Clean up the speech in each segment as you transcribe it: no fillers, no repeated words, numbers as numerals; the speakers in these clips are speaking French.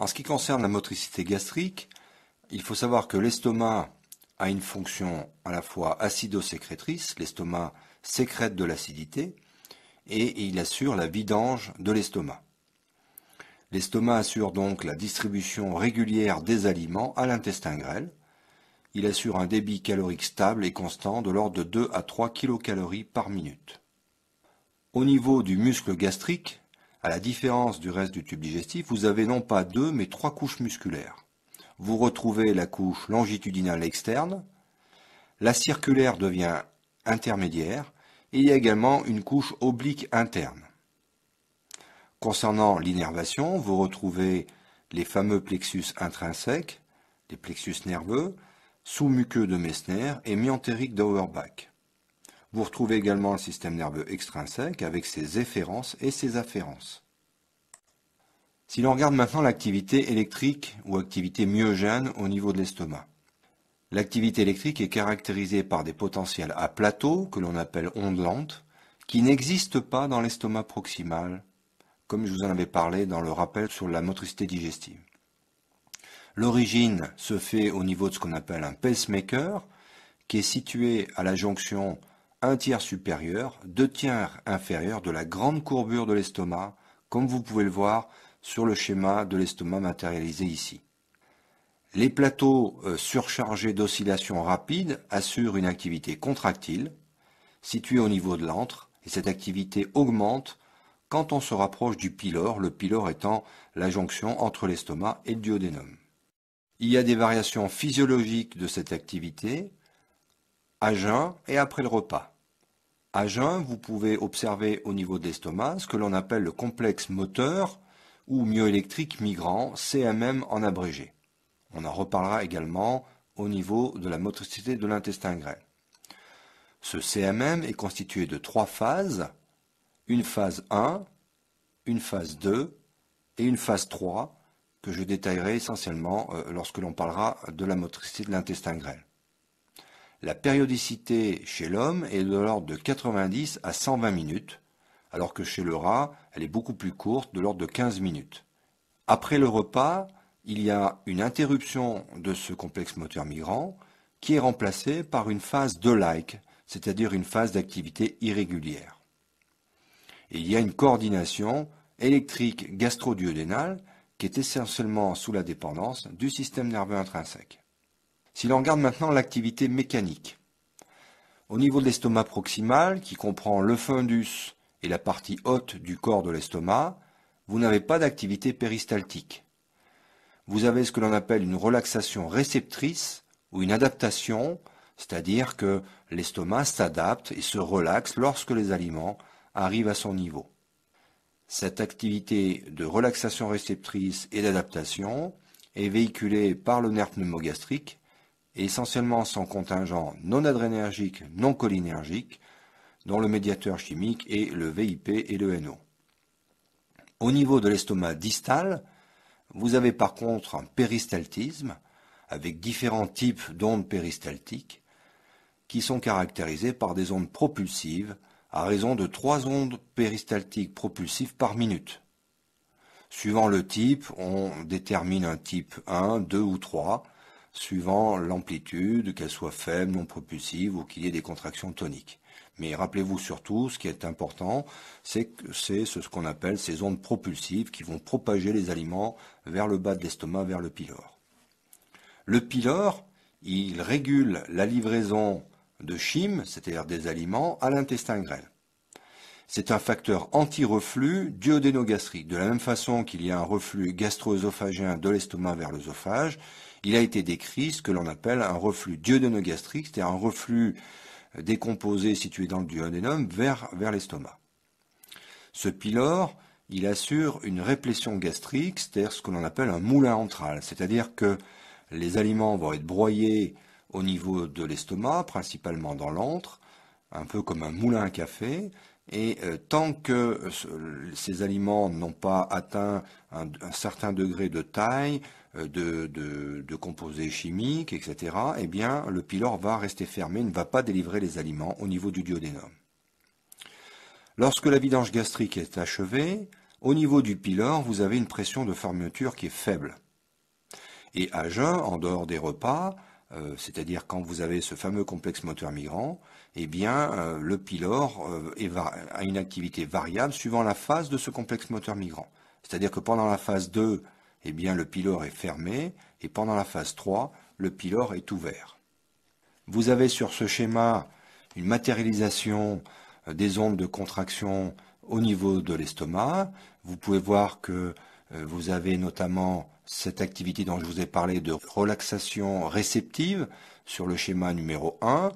En ce qui concerne la motricité gastrique, il faut savoir que l'estomac a une fonction à la fois acido-sécrétrice, l'estomac sécrète de l'acidité, et il assure la vidange de l'estomac. L'estomac assure donc la distribution régulière des aliments à l'intestin grêle. Il assure un débit calorique stable et constant de l'ordre de 2 à 3 kcal par minute. Au niveau du muscle gastrique, à la différence du reste du tube digestif, vous avez non pas 2 mais 3 couches musculaires. Vous retrouvez la couche longitudinale externe, la circulaire devient intermédiaire, et il y a également une couche oblique interne. Concernant l'innervation, vous retrouvez les fameux plexus intrinsèques, les plexus nerveux, sous-muqueux de Meissner et myentérique d'Auerbach. Vous retrouvez également le système nerveux extrinsèque avec ses efférences et ses afférences. Si l'on regarde maintenant l'activité électrique ou activité myogène au niveau de l'estomac. L'activité électrique est caractérisée par des potentiels à plateau, que l'on appelle ondes lentes, qui n'existent pas dans l'estomac proximal, comme je vous en avais parlé dans le rappel sur la motricité digestive. L'origine se fait au niveau de ce qu'on appelle un pacemaker, qui est situé à la jonction 1 tiers supérieur, 2 tiers inférieur de la grande courbure de l'estomac, comme vous pouvez le voir sur le schéma de l'estomac matérialisé ici. Les plateaux surchargés d'oscillations rapides assurent une activité contractile, située au niveau de l'antre, et cette activité augmente quand on se rapproche du pylore, le pylore étant la jonction entre l'estomac et le duodénum. Il y a des variations physiologiques de cette activité à jeun et après le repas. À jeun, vous pouvez observer au niveau de l'estomac ce que l'on appelle le complexe moteur ou myoélectrique migrant, CMM en abrégé. On en reparlera également au niveau de la motricité de l'intestin grêle. Ce CMM est constitué de 3 phases, une phase 1, une phase 2 et une phase 3 que je détaillerai essentiellement lorsque l'on parlera de la motricité de l'intestin grêle. La périodicité chez l'homme est de l'ordre de 90 à 120 minutes, alors que chez le rat, elle est beaucoup plus courte, de l'ordre de 15 minutes. Après le repas, il y a une interruption de ce complexe moteur migrant qui est remplacée par une phase 2-like, c'est-à-dire une phase d'activité irrégulière. Et il y a une coordination électrique gastro-duodénale qui est essentiellement sous la dépendance du système nerveux intrinsèque. Si l'on regarde maintenant l'activité mécanique, au niveau de l'estomac proximal, qui comprend le fundus et la partie haute du corps de l'estomac, vous n'avez pas d'activité péristaltique. Vous avez ce que l'on appelle une relaxation réceptrice ou une adaptation, c'est-à-dire que l'estomac s'adapte et se relaxe lorsque les aliments arrivent à son niveau. Cette activité de relaxation réceptrice et d'adaptation est véhiculée par le nerf pneumogastrique et essentiellement son contingent non adrénergique, non cholinergique, dont le médiateur chimique est le VIP et le NO. Au niveau de l'estomac distal, vous avez par contre un péristaltisme avec différents types d'ondes péristaltiques qui sont caractérisées par des ondes propulsives à raison de 3 ondes péristaltiques propulsives par minute. Suivant le type, on détermine un type 1, 2 ou 3, suivant l'amplitude, qu'elle soit faible, non propulsive ou qu'il y ait des contractions toniques. Mais rappelez-vous surtout, ce qui est important, c'est que c'est ce qu'on appelle ces ondes propulsives qui vont propager les aliments vers le bas de l'estomac, vers le pylore. Le pylore, il régule la livraison de chyme, c'est-à-dire des aliments, à l'intestin grêle. C'est un facteur anti-reflux duodénogastrique. De la même façon qu'il y a un reflux gastro-œsophagien de l'estomac vers l'œsophage, il a été décrit ce que l'on appelle un reflux duodénogastrique, c'est-à-dire un reflux décomposé situé dans le duodénum vers l'estomac. Ce pylore, il assure une réplétion gastrique, c'est-à-dire ce que l'on appelle un moulin antral, c'est-à-dire que les aliments vont être broyés au niveau de l'estomac, principalement dans l'antre, un peu comme un moulin à café, et tant que ces aliments n'ont pas atteint un certain degré de taille, de composés chimiques, etc., eh bien, le pylore va rester fermé, ne va pas délivrer les aliments au niveau du duodénum. Lorsque la vidange gastrique est achevée, Au niveau du pylore, vous avez une pression de fermeture qui est faible. Et à jeun, en dehors des repas, c'est-à-dire quand vous avez ce fameux complexe moteur migrant, eh bien, le pylore a une activité variable suivant la phase de ce complexe moteur migrant. C'est-à-dire que pendant la phase 2, eh bien, le pylore est fermé, et pendant la phase 3, le pylore est ouvert. Vous avez sur ce schéma une matérialisation des ondes de contraction au niveau de l'estomac. Vous pouvez voir que vous avez notamment cette activité dont je vous ai parlé de relaxation réceptive sur le schéma numéro 1.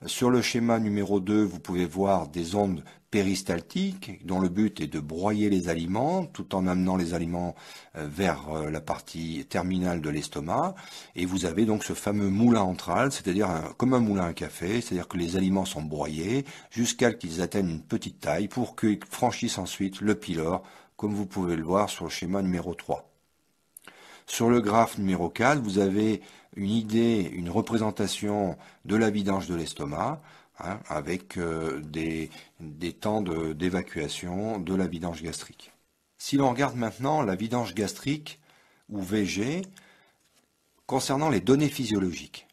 Sur le schéma numéro 2, vous pouvez voir des ondes péristaltiques dont le but est de broyer les aliments tout en amenant les aliments vers la partie terminale de l'estomac. Et vous avez donc ce fameux moulin antral, c'est-à-dire comme un moulin à café, c'est-à-dire que les aliments sont broyés jusqu'à ce qu'ils atteignent une petite taille pour qu'ils franchissent ensuite le pylore, comme vous pouvez le voir sur le schéma numéro 3. Sur le graphe numéro 4, vous avez une idée, une représentation de la vidange de l'estomac, avec des temps d'évacuation de la vidange gastrique. Si l'on regarde maintenant la vidange gastrique, ou VG, concernant les données physiologiques.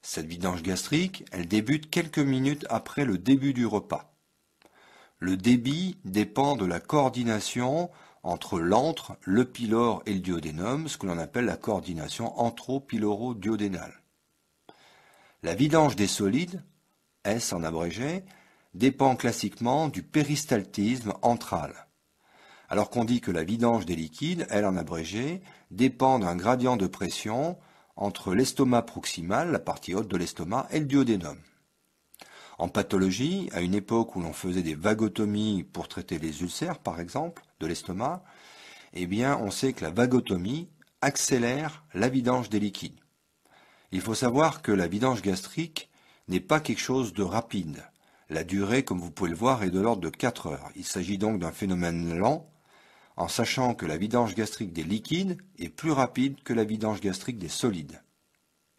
Cette vidange gastrique, elle débute quelques minutes après le début du repas. Le débit dépend de la coordination entre l'antre, le pylore et le duodénum, ce que l'on appelle la coordination antro-pyloro-duodénale. La vidange des solides, S en abrégé, dépend classiquement du péristaltisme antral, alors qu'on dit que la vidange des liquides, L en abrégé, dépend d'un gradient de pression entre l'estomac proximal, la partie haute de l'estomac, et le duodénum. En pathologie, à une époque où l'on faisait des vagotomies pour traiter les ulcères, par exemple, de l'estomac, eh bien, on sait que la vagotomie accélère la vidange des liquides. Il faut savoir que la vidange gastrique n'est pas quelque chose de rapide. La durée, comme vous pouvez le voir, est de l'ordre de 4 heures. Il s'agit donc d'un phénomène lent, en sachant que la vidange gastrique des liquides est plus rapide que la vidange gastrique des solides.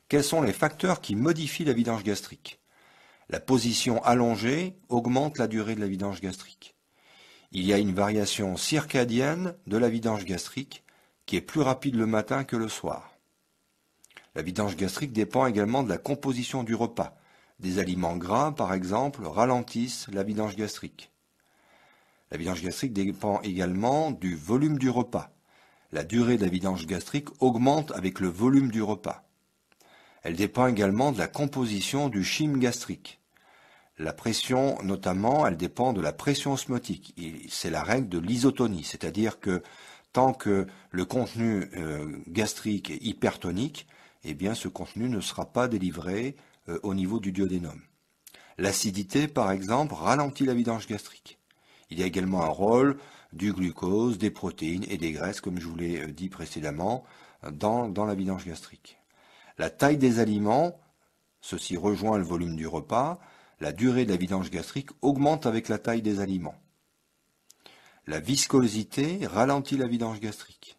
Quels sont les facteurs qui modifient la vidange gastrique ? La position allongée augmente la durée de la vidange gastrique. Il y a une variation circadienne de la vidange gastrique qui est plus rapide le matin que le soir. La vidange gastrique dépend également de la composition du repas. Des aliments gras, par exemple, ralentissent la vidange gastrique. La vidange gastrique dépend également du volume du repas. La durée de la vidange gastrique augmente avec le volume du repas. Elle dépend également de la composition du chyme gastrique. La pression, notamment, elle dépend de la pression osmotique. C'est la règle de l'isotonie, c'est-à-dire que tant que le contenu gastrique est hypertonique, eh bien ce contenu ne sera pas délivré au niveau du duodénum. L'acidité, par exemple, ralentit la vidange gastrique. Il y a également un rôle du glucose, des protéines et des graisses, comme je vous l'ai dit précédemment, dans la vidange gastrique. La taille des aliments, ceci rejoint le volume du repas, la durée de la vidange gastrique augmente avec la taille des aliments. La viscosité ralentit la vidange gastrique.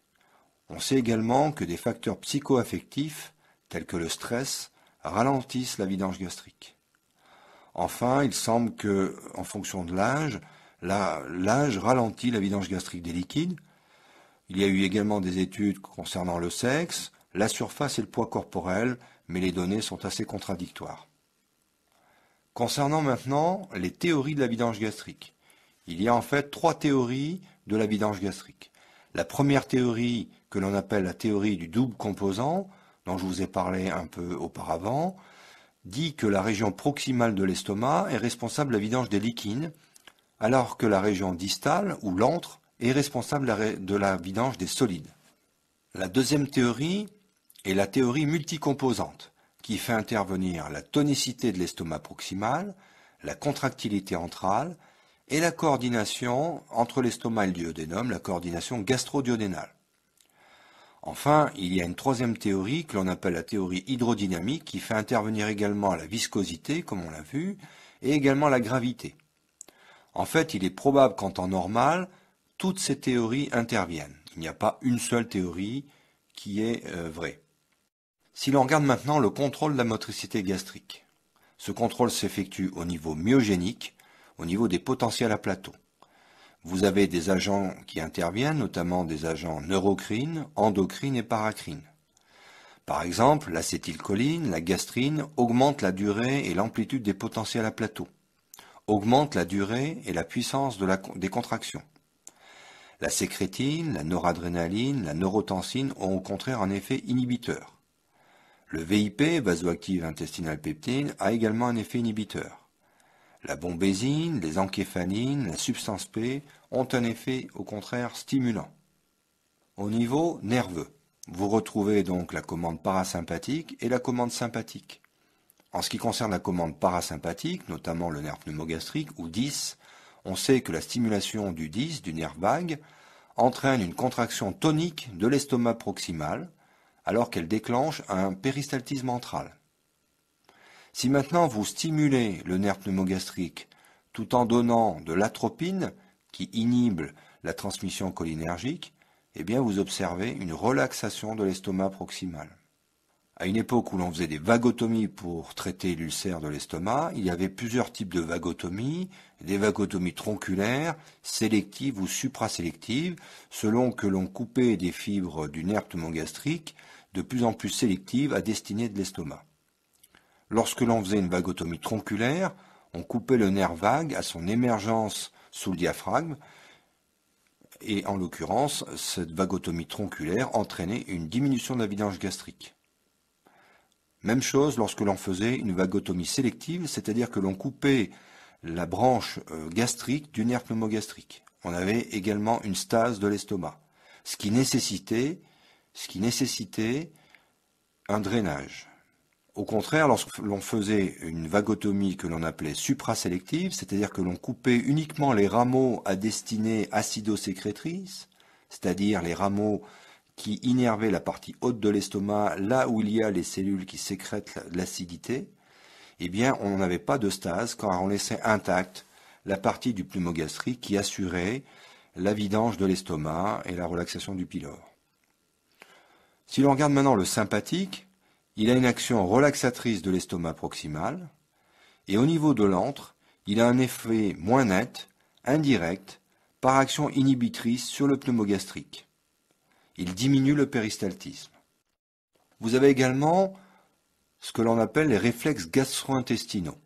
On sait également que des facteurs psychoaffectifs, tels que le stress, ralentissent la vidange gastrique. Enfin, il semble que, en fonction de l'âge, l'âge ralentit la vidange gastrique des liquides. Il y a eu également des études concernant le sexe, la surface et le poids corporel, mais les données sont assez contradictoires. Concernant maintenant les théories de la vidange gastrique, il y a en fait 3 théories de la vidange gastrique. La première théorie, que l'on appelle la théorie du double composant, dont je vous ai parlé un peu auparavant, dit que la région proximale de l'estomac est responsable de la vidange des liquides, alors que la région distale, ou l'antre, est responsable de la vidange des solides. La deuxième théorie est la théorie multicomposante, qui fait intervenir la tonicité de l'estomac proximal, la contractilité antrale et la coordination entre l'estomac et le duodénum, la coordination gastro-duodénale. Enfin, il y a une troisième théorie que l'on appelle la théorie hydrodynamique qui fait intervenir également la viscosité, comme on l'a vu, et également la gravité. En fait, il est probable qu'en temps normal, toutes ces théories interviennent. Il n'y a pas une seule théorie qui est vraie. Si l'on regarde maintenant le contrôle de la motricité gastrique, ce contrôle s'effectue au niveau myogénique, au niveau des potentiels à plateau. Vous avez des agents qui interviennent, notamment des agents neurocrines, endocrines et paracrines. Par exemple, l'acétylcholine, la gastrine augmentent la durée et l'amplitude des potentiels à plateau, augmentent la durée et la puissance des contractions. La sécrétine, la noradrénaline, la neurotensine ont au contraire un effet inhibiteur. Le VIP, vasoactive intestinal peptine, a également un effet inhibiteur. La bombésine, les encéphalines, la substance P ont un effet au contraire stimulant. Au niveau nerveux, vous retrouvez donc la commande parasympathique et la commande sympathique. En ce qui concerne la commande parasympathique, notamment le nerf pneumogastrique ou 10, on sait que la stimulation du 10, du nerf vague, entraîne une contraction tonique de l'estomac proximal, alors qu'elle déclenche un péristaltisme antral. Si maintenant vous stimulez le nerf pneumogastrique tout en donnant de l'atropine, qui inhibe la transmission cholinergique, eh bien vous observez une relaxation de l'estomac proximal. À une époque où l'on faisait des vagotomies pour traiter l'ulcère de l'estomac, il y avait plusieurs types de vagotomies, des vagotomies tronculaires, sélectives ou suprasélectives, selon que l'on coupait des fibres du nerf pneumogastrique de plus en plus sélectives à destinée de l'estomac. Lorsque l'on faisait une vagotomie tronculaire, on coupait le nerf vague à son émergence sous le diaphragme, et en l'occurrence, cette vagotomie tronculaire entraînait une diminution de la vidange gastrique. Même chose lorsque l'on faisait une vagotomie sélective, c'est-à-dire que l'on coupait la branche gastrique du nerf pneumogastrique. On avait également une stase de l'estomac, ce qui nécessitait un drainage. Au contraire, lorsque l'on faisait une vagotomie que l'on appelait suprasélective, c'est-à-dire que l'on coupait uniquement les rameaux à destinée acido-sécrétrice, c'est-à-dire les rameaux qui innervaient la partie haute de l'estomac, là où il y a les cellules qui sécrètent l'acidité, eh bien, on n'avait pas de stase car on laissait intacte la partie du pneumogastrique qui assurait la vidange de l'estomac et la relaxation du pylore. Si l'on regarde maintenant le sympathique, il a une action relaxatrice de l'estomac proximal, et au niveau de l'antre, il a un effet moins net, indirect, par action inhibitrice sur le pneumogastrique. Il diminue le péristaltisme. Vous avez également ce que l'on appelle les réflexes gastro-intestinaux.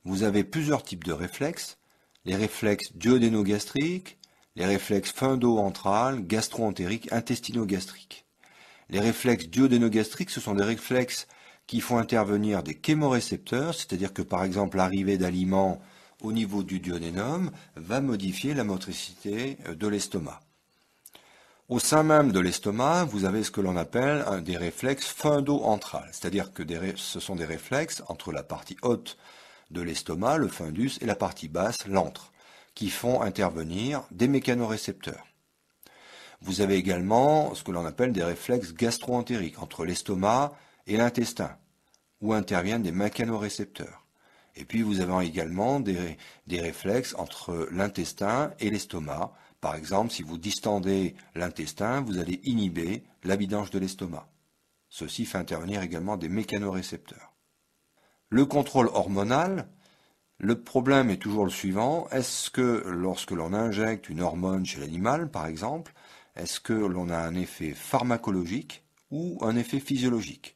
Vous avez plusieurs types de réflexes, les réflexes duodénogastriques, les réflexes phundo-antral, gastro-entériques, intestino-gastriques. Les réflexes duodénogastriques, ce sont des réflexes qui font intervenir des chémorécepteurs, c'est-à-dire que par exemple l'arrivée d'aliments au niveau du duodénum va modifier la motricité de l'estomac. Au sein même de l'estomac, vous avez ce que l'on appelle des réflexes phundo-antral, c'est-à-dire que ce sont des réflexes entre la partie haute de l'estomac, le fundus, et la partie basse, l'antre, qui font intervenir des mécanorécepteurs. Vous avez également ce que l'on appelle des réflexes gastro-entériques entre l'estomac et l'intestin, où interviennent des mécanorécepteurs. Et puis vous avez également des réflexes entre l'intestin et l'estomac. Par exemple, si vous distendez l'intestin, vous allez inhiber la vidange de l'estomac. Ceci fait intervenir également des mécanorécepteurs. Le contrôle hormonal, le problème est toujours le suivant. Est-ce que lorsque l'on injecte une hormone chez l'animal, par exemple, est-ce que l'on a un effet pharmacologique ou un effet physiologique?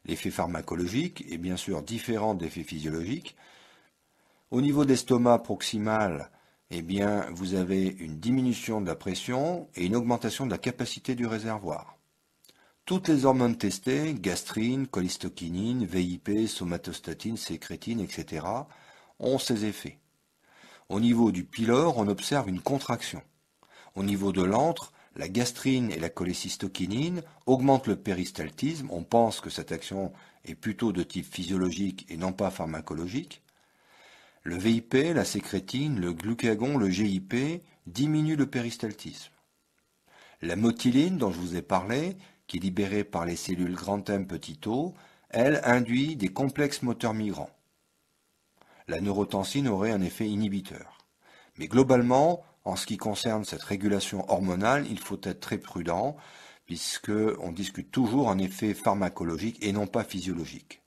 L'effet pharmacologique est bien sûr différent de l'effet physiologique. Au niveau de l'estomac proximal, eh bien, vous avez une diminution de la pression et une augmentation de la capacité du réservoir. Toutes les hormones testées, gastrine, choléstokinine, VIP, somatostatine, sécrétine, etc., ont ces effets. Au niveau du pylore, on observe une contraction. Au niveau de l'antre, la gastrine et la cholécystokinine augmentent le péristaltisme. On pense que cette action est plutôt de type physiologique et non pas pharmacologique. Le VIP, la sécrétine, le glucagon, le GIP diminuent le péristaltisme. La motiline, dont je vous ai parlé, qui est libérée par les cellules grand M petit o, elle induit des complexes moteurs migrants. La neurotensine aurait un effet inhibiteur. Mais globalement, en ce qui concerne cette régulation hormonale, il faut être très prudent, puisqu'on discute toujours un effet pharmacologique et non pas physiologique.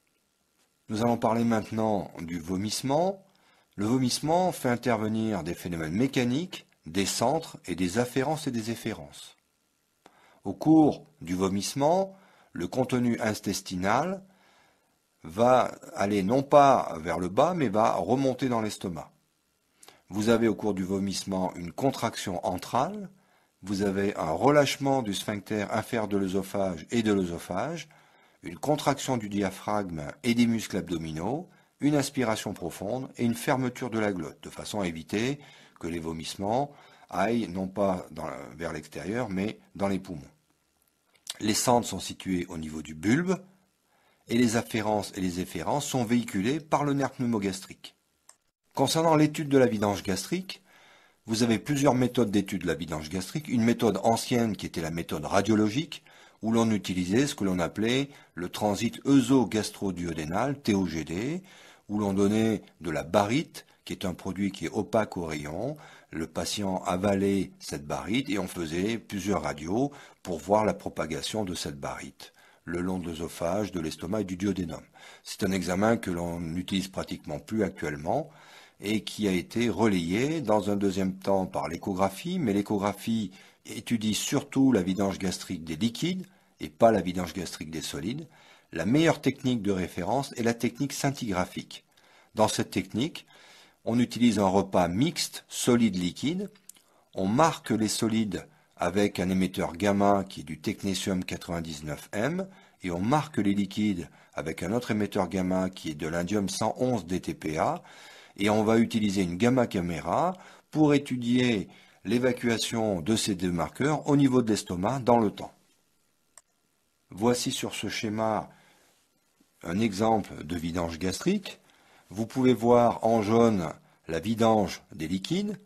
Nous allons parler maintenant du vomissement. Le vomissement fait intervenir des phénomènes mécaniques, des centres et des afférences et des efférences. Au cours du vomissement, le contenu intestinal va aller non pas vers le bas, mais va remonter dans l'estomac. Vous avez au cours du vomissement une contraction antrale, vous avez un relâchement du sphincter inférieur de l'œsophage et de l'œsophage, une contraction du diaphragme et des muscles abdominaux, une inspiration profonde et une fermeture de la glotte, de façon à éviter que les vomissements aillent non pas vers l'extérieur, mais dans les poumons. Les centres sont situés au niveau du bulbe, et les afférences et les efférences sont véhiculées par le nerf pneumogastrique. Concernant l'étude de la vidange gastrique, vous avez plusieurs méthodes d'étude de la vidange gastrique. Une méthode ancienne qui était la méthode radiologique, où l'on utilisait ce que l'on appelait le transit œso-gastro-duodénal, TOGD, où l'on donnait de la barite, qui est un produit qui est opaque au rayon. Le patient avalait cette barite et on faisait plusieurs radios pour voir la propagation de cette barite le long de l'œsophage, de l'estomac et du duodénum. C'est un examen que l'on n'utilise pratiquement plus actuellement et qui a été relayé dans un deuxième temps par l'échographie, mais l'échographie étudie surtout la vidange gastrique des liquides et pas la vidange gastrique des solides. La meilleure technique de référence est la technique scintigraphique. Dans cette technique, on utilise un repas mixte solide-liquide, on marque les solides avec un émetteur gamma qui est du technétium 99M, et on marque les liquides avec un autre émetteur gamma qui est de l'indium 111 DTPA, et on va utiliser une gamma caméra pour étudier l'évacuation de ces deux marqueurs au niveau de l'estomac dans le temps. Voici sur ce schéma un exemple de vidange gastrique. Vous pouvez voir en jaune la vidange des liquides,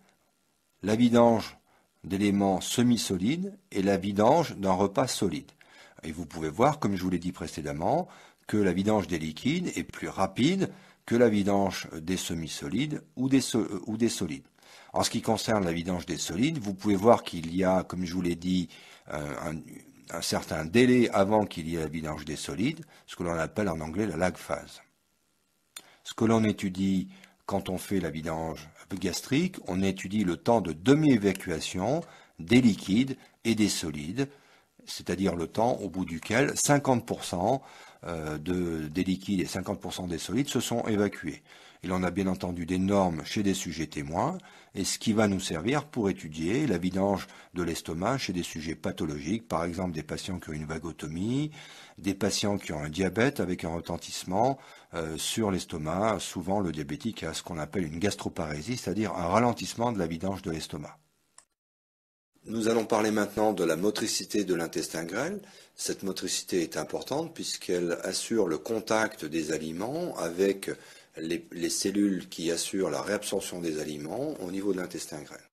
la vidange d'éléments semi-solides et la vidange d'un repas solide. Et vous pouvez voir, comme je vous l'ai dit précédemment, que la vidange des liquides est plus rapide que la vidange des semi-solides ou des solides. En ce qui concerne la vidange des solides, vous pouvez voir qu'il y a, comme je vous l'ai dit, un certain délai avant qu'il y ait la vidange des solides, ce que l'on appelle en anglais la lag phase. Ce que l'on étudie quand on fait la vidange gastrique, on étudie le temps de demi-évacuation des liquides et des solides, c'est-à-dire le temps au bout duquel 50% des liquides et 50% des solides se sont évacués. Il en a bien entendu des normes chez des sujets témoins, et ce qui va nous servir pour étudier la vidange de l'estomac chez des sujets pathologiques, par exemple des patients qui ont une vagotomie, des patients qui ont un diabète avec un retentissement sur l'estomac. Souvent le diabétique a ce qu'on appelle une gastroparésie, c'est-à-dire un ralentissement de la vidange de l'estomac. Nous allons parler maintenant de la motricité de l'intestin grêle. Cette motricité est importante puisqu'elle assure le contact des aliments avec les cellules qui assurent la réabsorption des aliments au niveau de l'intestin grêle.